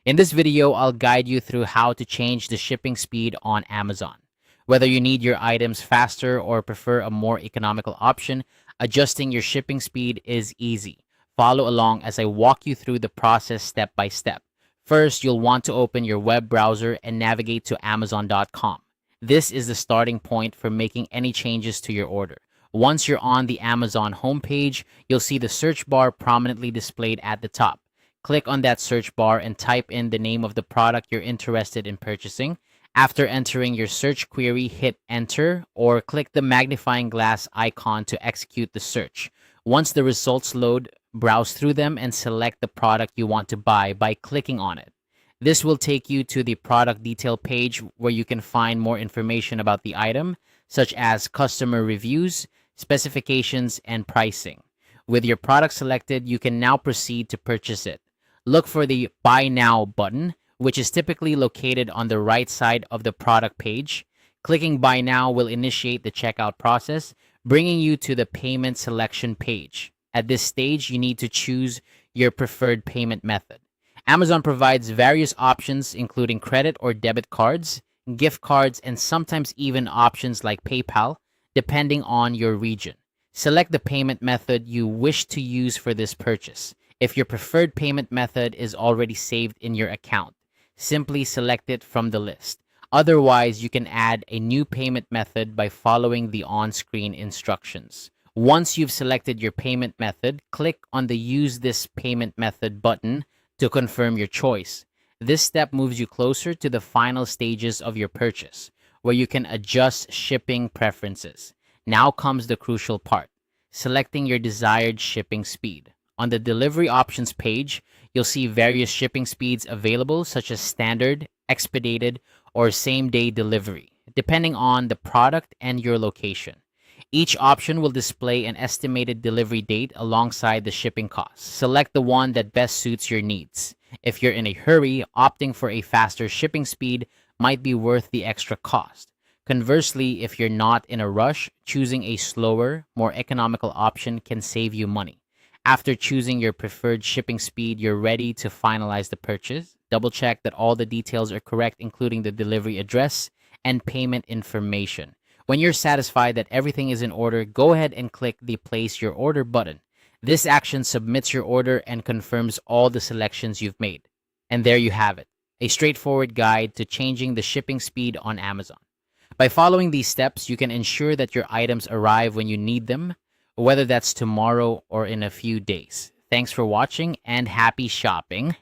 In this video, I'll guide you through how to change the shipping speed on Amazon. Whether you need your items faster or prefer a more economical option, adjusting your shipping speed is easy. Follow along as I walk you through the process step by step. First, you'll want to open your web browser and navigate to Amazon.com. This is the starting point for making any changes to your order. Once you're on the Amazon homepage, you'll see the search bar prominently displayed at the top. Click on that search bar and type in the name of the product you're interested in purchasing. After entering your search query, hit enter or click the magnifying glass icon to execute the search. Once the results load, browse through them and select the product you want to buy by clicking on it. This will take you to the product detail page where you can find more information about the item, such as customer reviews, specifications, and pricing. With your product selected, you can now proceed to purchase it. Look for the Buy Now button, which is typically located on the right side of the product page. Clicking Buy Now will initiate the checkout process, bringing you to the payment selection page. At this stage, you need to choose your preferred payment method. Amazon provides various options, including credit or debit cards, gift cards, and sometimes even options like PayPal, depending on your region. Select the payment method you wish to use for this purchase. If your preferred payment method is already saved in your account, simply select it from the list. Otherwise, you can add a new payment method by following the on-screen instructions. Once you've selected your payment method, click on the Use this payment method button to confirm your choice. This step moves you closer to the final stages of your purchase, where you can adjust shipping preferences. Now comes the crucial part, selecting your desired shipping speed. On the delivery options page, you'll see various shipping speeds available, such as standard, expedited, or same-day delivery, depending on the product and your location. Each option will display an estimated delivery date alongside the shipping costs. Select the one that best suits your needs. If you're in a hurry, opting for a faster shipping speed might be worth the extra cost. Conversely, if you're not in a rush, choosing a slower, more economical option can save you money. After choosing your preferred shipping speed, you're ready to finalize the purchase. Double check that all the details are correct, including the delivery address and payment information. When you're satisfied that everything is in order, go ahead and click the Place Your Order button. This action submits your order and confirms all the selections you've made. And there you have it, a straightforward guide to changing the shipping speed on Amazon. By following these steps, you can ensure that your items arrive when you need them, whether that's tomorrow or in a few days. Thanks for watching and happy shopping.